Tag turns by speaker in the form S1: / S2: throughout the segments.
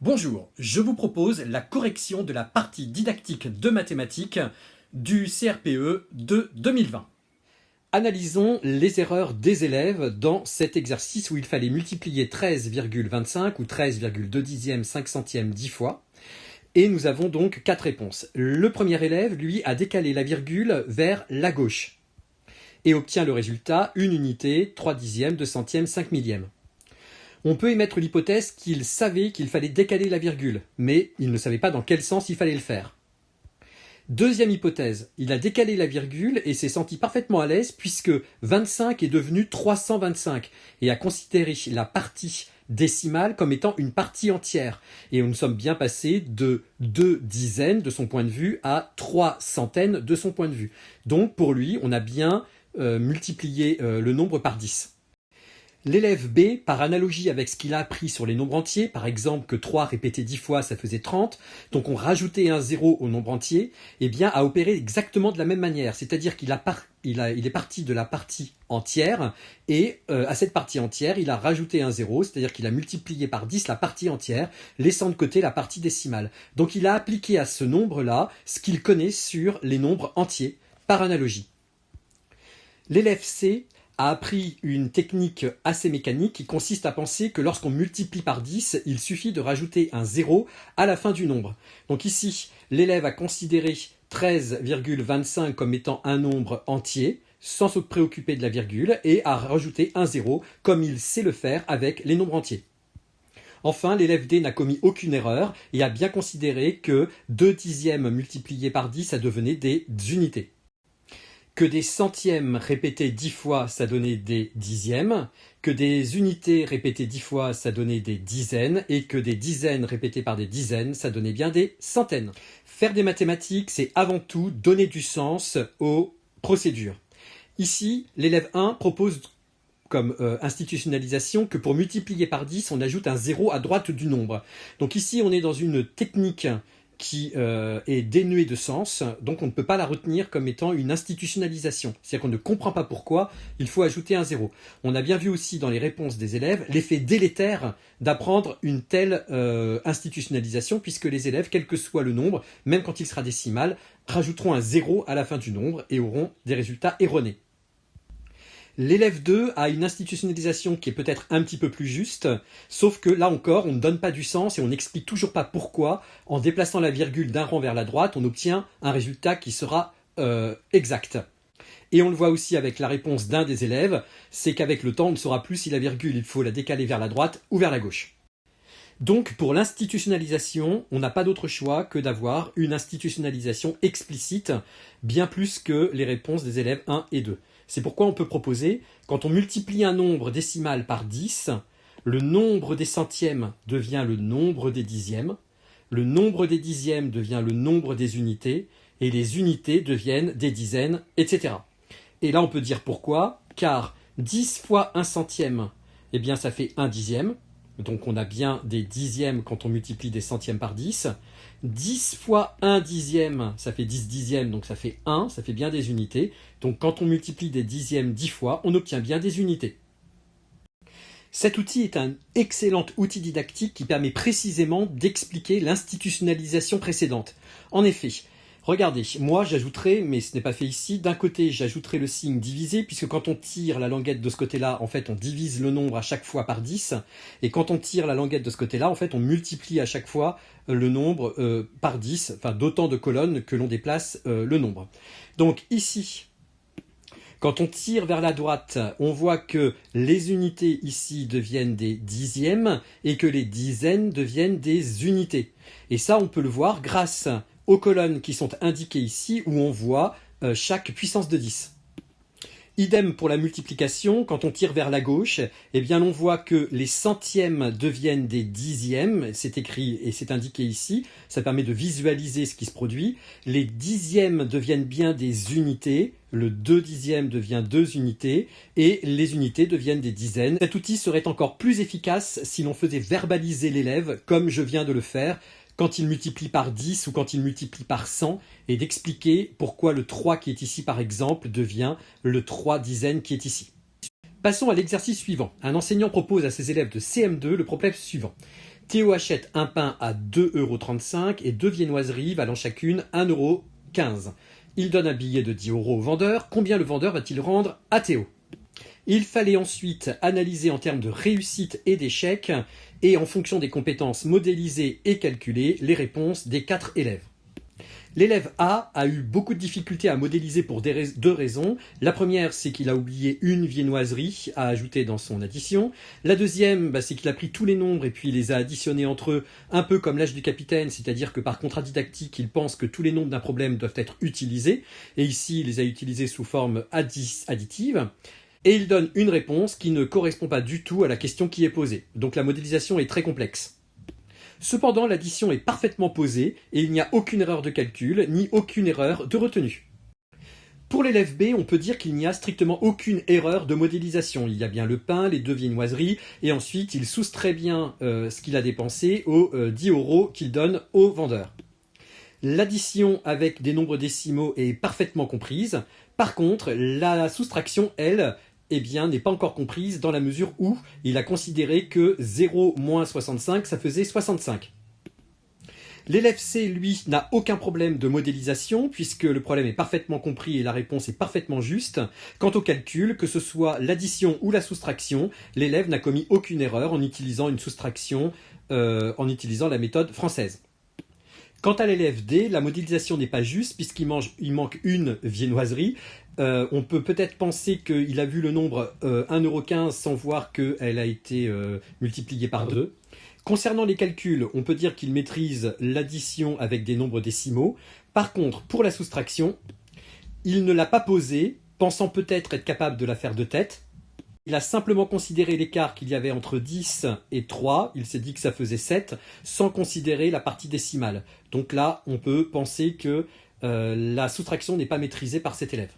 S1: Bonjour, je vous propose la correction de la partie didactique de mathématiques du CRPE de 2020. Analysons les erreurs des élèves dans cet exercice où il fallait multiplier 13,25 ou 13,2 dixièmes 5 centièmes 10 fois. Et nous avons donc 4 réponses. Le premier élève, lui, a décalé la virgule vers la gauche et obtient le résultat 1 unité, 3 dixièmes, 2 centièmes, 5 millièmes. On peut émettre l'hypothèse qu'il savait qu'il fallait décaler la virgule, mais il ne savait pas dans quel sens il fallait le faire. Deuxième hypothèse, il a décalé la virgule et s'est senti parfaitement à l'aise puisque 25 est devenu 325 et a considéré la partie décimale comme étant une partie entière. Et nous sommes bien passés de 2 dizaines de son point de vue à 3 centaines de son point de vue. Donc pour lui, on a bien multiplié le nombre par 10. L'élève B, par analogie avec ce qu'il a appris sur les nombres entiers, par exemple que 3 répété 10 fois, ça faisait 30, donc on rajoutait un 0 au nombre entier, eh bien a opéré exactement de la même manière. C'est-à-dire qu'il est parti de la partie entière, et à cette partie entière, il a rajouté un 0, c'est-à-dire qu'il a multiplié par 10 la partie entière, laissant de côté la partie décimale. Donc il a appliqué à ce nombre-là ce qu'il connaît sur les nombres entiers, par analogie. L'élève C a appris une technique assez mécanique qui consiste à penser que lorsqu'on multiplie par 10, il suffit de rajouter un 0 à la fin du nombre. Donc ici, l'élève a considéré 13,25 comme étant un nombre entier, sans se préoccuper de la virgule, et a rajouté un 0 comme il sait le faire avec les nombres entiers. Enfin, l'élève D n'a commis aucune erreur et a bien considéré que 2 dixièmes multipliés par 10, ça devenait des unités. Que des centièmes répétés 10 fois, ça donnait des dixièmes, que des unités répétées 10 fois, ça donnait des dizaines, et que des dizaines répétées par des dizaines, ça donnait bien des centaines. Faire des mathématiques, c'est avant tout donner du sens aux procédures. Ici, l'élève 1 propose comme institutionnalisation que pour multiplier par 10, on ajoute un 0 à droite du nombre. Donc ici, on est dans une technique qui est dénuée de sens, donc on ne peut pas la retenir comme étant une institutionnalisation. C'est-à-dire qu'on ne comprend pas pourquoi il faut ajouter un 0. On a bien vu aussi dans les réponses des élèves l'effet délétère d'apprendre une telle institutionnalisation, puisque les élèves, quel que soit le nombre, même quand il sera décimal, rajouteront un 0 à la fin du nombre et auront des résultats erronés. L'élève 2 a une institutionnalisation qui est peut-être un petit peu plus juste, sauf que là encore, on ne donne pas du sens et on n'explique toujours pas pourquoi, en déplaçant la virgule d'un rang vers la droite, on obtient un résultat qui sera exact. Et on le voit aussi avec la réponse d'un des élèves, c'est qu'avec le temps, on ne saura plus si la virgule, il faut la décaler vers la droite ou vers la gauche. Donc pour l'institutionnalisation, on n'a pas d'autre choix que d'avoir une institutionnalisation explicite, bien plus que les réponses des élèves 1 et 2. C'est pourquoi on peut proposer, quand on multiplie un nombre décimal par 10, le nombre des centièmes devient le nombre des dixièmes, le nombre des dixièmes devient le nombre des unités, et les unités deviennent des dizaines, etc. Et là on peut dire pourquoi, car 10 fois 1 centième, eh bien ça fait 1 dixième, donc on a bien des dixièmes quand on multiplie des centièmes par 10. 10 fois 1 dixième, ça fait 10 dixièmes, donc ça fait 1, ça fait bien des unités. Donc quand on multiplie des dixièmes 10 fois, on obtient bien des unités. Cet outil est un excellent outil didactique qui permet précisément d'expliquer l'institutionnalisation précédente. En effet, regardez, moi j'ajouterai, mais ce n'est pas fait ici, d'un côté j'ajouterai le signe divisé, puisque quand on tire la languette de ce côté-là, en fait on divise le nombre à chaque fois par 10, et quand on tire la languette de ce côté-là, en fait on multiplie à chaque fois le nombre par 10, enfin d'autant de colonnes que l'on déplace le nombre. Donc ici, quand on tire vers la droite, on voit que les unités ici deviennent des dixièmes et que les dizaines deviennent des unités. Et ça, on peut le voir grâce aux colonnes qui sont indiquées ici où on voit chaque puissance de 10. Idem pour la multiplication, quand on tire vers la gauche, eh bien on voit que les centièmes deviennent des dixièmes, c'est écrit et c'est indiqué ici, ça permet de visualiser ce qui se produit. Les dixièmes deviennent bien des unités, le 2 dixièmes devient 2 unités, et les unités deviennent des dizaines. Cet outil serait encore plus efficace si l'on faisait verbaliser l'élève, comme je viens de le faire, quand il multiplie par 10 ou quand il multiplie par 100, et d'expliquer pourquoi le 3 qui est ici par exemple devient le 3 dizaines qui est ici. Passons à l'exercice suivant. Un enseignant propose à ses élèves de CM2 le problème suivant. Théo achète un pain à 2,35 € et deux viennoiseries valant chacune 1,15 €. Il donne un billet de 10 € au vendeur. Combien le vendeur va-t-il rendre à Théo? Il fallait ensuite analyser en termes de réussite et d'échec, et en fonction des compétences modélisées et calculées, les réponses des 4 élèves. L'élève A a eu beaucoup de difficultés à modéliser pour deux raisons. La première, c'est qu'il a oublié une viennoiserie à ajouter dans son addition. La deuxième, c'est qu'il a pris tous les nombres et puis il les a additionnés entre eux, un peu comme l'âge du capitaine, c'est-à-dire que par contrat didactique, il pense que tous les nombres d'un problème doivent être utilisés. Et ici, il les a utilisés sous forme additive. Et il donne une réponse qui ne correspond pas du tout à la question qui est posée. Donc la modélisation est très complexe. Cependant, l'addition est parfaitement posée et il n'y a aucune erreur de calcul ni aucune erreur de retenue. Pour l'élève B, on peut dire qu'il n'y a strictement aucune erreur de modélisation. Il y a bien le pain, les deux viennoiseries, et ensuite il soustrait bien ce qu'il a dépensé aux 10 € qu'il donne au vendeur. L'addition avec des nombres décimaux est parfaitement comprise. Par contre, la soustraction, elle, n'est pas encore comprise dans la mesure où il a considéré que 0 moins 65, ça faisait 65. L'élève C, lui, n'a aucun problème de modélisation puisque le problème est parfaitement compris et la réponse est parfaitement juste. Quant au calcul, que ce soit l'addition ou la soustraction, l'élève n'a commis aucune erreur en utilisant une soustraction, en utilisant la méthode française. Quant à l'élève D, la modélisation n'est pas juste puisqu'il manque une viennoiserie. On peut peut-être penser qu'il a vu le nombre 1,15 € sans voir qu'elle a été multipliée par 2. Concernant les calculs, on peut dire qu'il maîtrise l'addition avec des nombres décimaux. Par contre, pour la soustraction, il ne l'a pas posée, pensant peut-être être capable de la faire de tête. Il a simplement considéré l'écart qu'il y avait entre 10 et 3, il s'est dit que ça faisait 7, sans considérer la partie décimale. Donc là, on peut penser que la soustraction n'est pas maîtrisée par cet élève.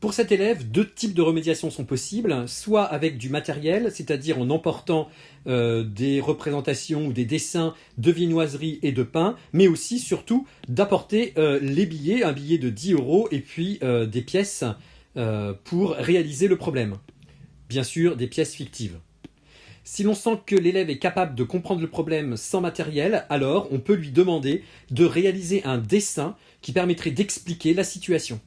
S1: Pour cet élève, deux types de remédiation sont possibles, soit avec du matériel, c'est-à-dire en emportant des représentations ou des dessins de viennoiserie et de pain, mais aussi, surtout, d'apporter les billets, un billet de 10 € et puis des pièces pour réaliser le problème. Bien sûr, des pièces fictives. Si l'on sent que l'élève est capable de comprendre le problème sans matériel, alors on peut lui demander de réaliser un dessin qui permettrait d'expliquer la situation.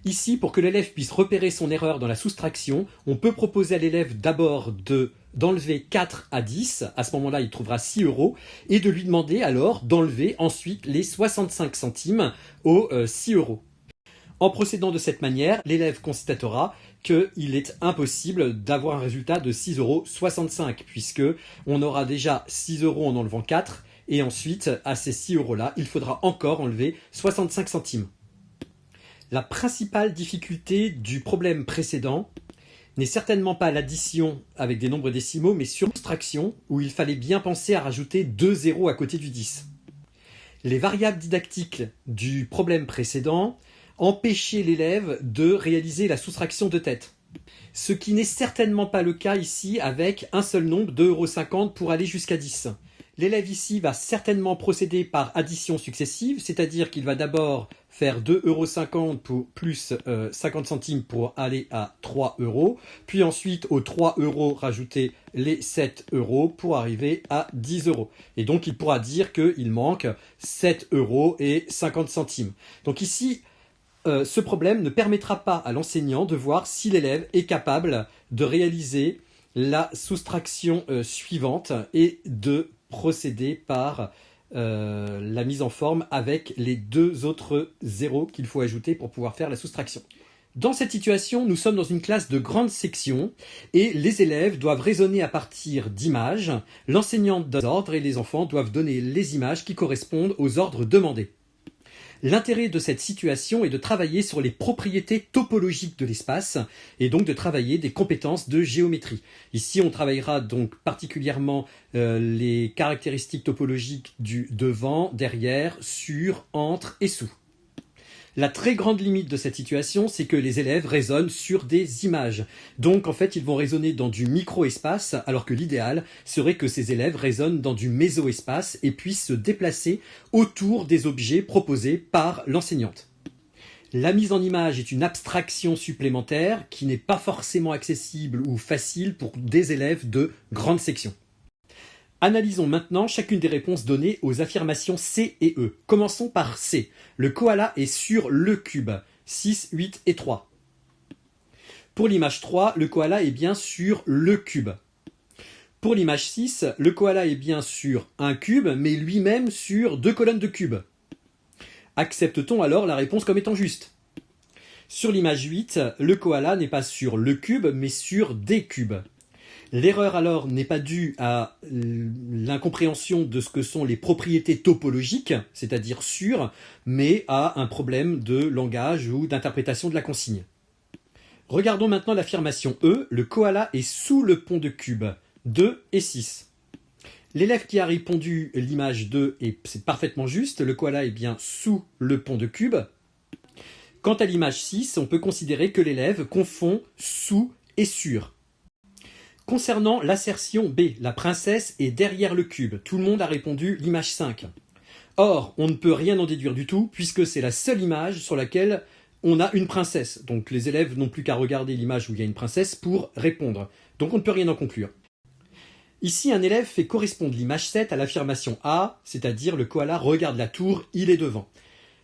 S1: Ici, pour que l'élève puisse repérer son erreur dans la soustraction, on peut proposer à l'élève d'abord d'enlever 4 à 10, à ce moment-là il trouvera 6 €, et de lui demander alors d'enlever ensuite les 65 centimes aux 6 €. En procédant de cette manière, l'élève constatera qu'il est impossible d'avoir un résultat de 6,65 €, puisque on aura déjà 6 € en enlevant 4, et ensuite, à ces 6 € là, il faudra encore enlever 65 centimes. La principale difficulté du problème précédent n'est certainement pas l'addition avec des nombres décimaux, mais sur la soustraction, où il fallait bien penser à rajouter 2 zéros à côté du 10. Les variables didactiques du problème précédent empêchaient l'élève de réaliser la soustraction de tête. Ce qui n'est certainement pas le cas ici avec un seul nombre, 2,50 € pour aller jusqu'à 10. L'élève ici va certainement procéder par addition successive, c'est-à-dire qu'il va d'abord faire 2,50 € plus 50 centimes pour aller à 3 €, puis ensuite aux 3 € rajouter les 7 € pour arriver à 10 €. Et donc il pourra dire qu'il manque 7 € et 50 centimes. Donc ici, ce problème ne permettra pas à l'enseignant de voir si l'élève est capable de réaliser la soustraction suivante et de procéder par la mise en forme avec les deux autres zéros qu'il faut ajouter pour pouvoir faire la soustraction. Dans cette situation, nous sommes dans une classe de grande section et les élèves doivent raisonner à partir d'images. L'enseignant donne des ordres et les enfants doivent donner les images qui correspondent aux ordres demandés. L'intérêt de cette situation est de travailler sur les propriétés topologiques de l'espace et donc de travailler des compétences de géométrie. Ici, on travaillera donc particulièrement les caractéristiques topologiques du devant, derrière, sur, entre et sous. La très grande limite de cette situation, c'est que les élèves raisonnent sur des images. Donc en fait, ils vont raisonner dans du micro-espace, alors que l'idéal serait que ces élèves raisonnent dans du méso-espace et puissent se déplacer autour des objets proposés par l'enseignante. La mise en image est une abstraction supplémentaire qui n'est pas forcément accessible ou facile pour des élèves de grande section. Analysons maintenant chacune des réponses données aux affirmations C et E. Commençons par C. Le koala est sur le cube. 6, 8 et 3. Pour l'image 3, le koala est bien sur le cube. Pour l'image 6, le koala est bien sur un cube, mais lui-même sur 2 colonnes de cubes. Accepte-t-on alors la réponse comme étant juste? Sur l'image 8, le koala n'est pas sur le cube, mais sur des cubes. L'erreur alors n'est pas due à l'incompréhension de ce que sont les propriétés topologiques, c'est-à-dire sur, mais à un problème de langage ou d'interprétation de la consigne. Regardons maintenant l'affirmation E, le koala est sous le pont de cube. 2 et 6. L'élève qui a répondu l'image 2, et c'est parfaitement juste, le koala est bien sous le pont de cube. Quant à l'image 6, on peut considérer que l'élève confond sous et sur. Concernant l'assertion B, la princesse est derrière le cube, tout le monde a répondu l'image 5. Or, on ne peut rien en déduire du tout, puisque c'est la seule image sur laquelle on a une princesse. Donc les élèves n'ont plus qu'à regarder l'image où il y a une princesse pour répondre. Donc on ne peut rien en conclure. Ici, un élève fait correspondre l'image 7 à l'affirmation A, c'est-à-dire le koala regarde la tour, il est devant.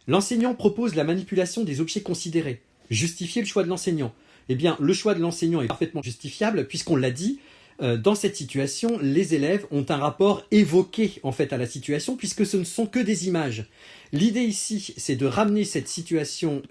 S1: L'enseignant propose la manipulation des objets considérés. Justifier le choix de l'enseignant. Eh bien, le choix de l'enseignant est parfaitement justifiable, puisqu'on l'a dit, dans cette situation, les élèves ont un rapport évoqué en fait à la situation, puisque ce ne sont que des images. L'idée ici, c'est de ramener cette situation,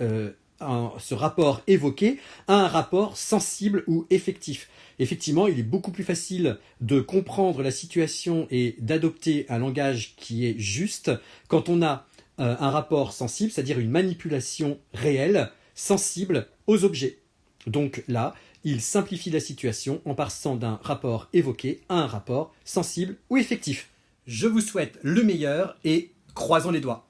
S1: ce rapport évoqué, à un rapport sensible ou effectif. Effectivement, il est beaucoup plus facile de comprendre la situation et d'adopter un langage qui est juste quand on a un rapport sensible, c'est-à-dire une manipulation réelle, sensible aux objets. Donc là, il simplifie la situation en passant d'un rapport évoqué à un rapport sensible ou effectif. Je vous souhaite le meilleur et croisons les doigts.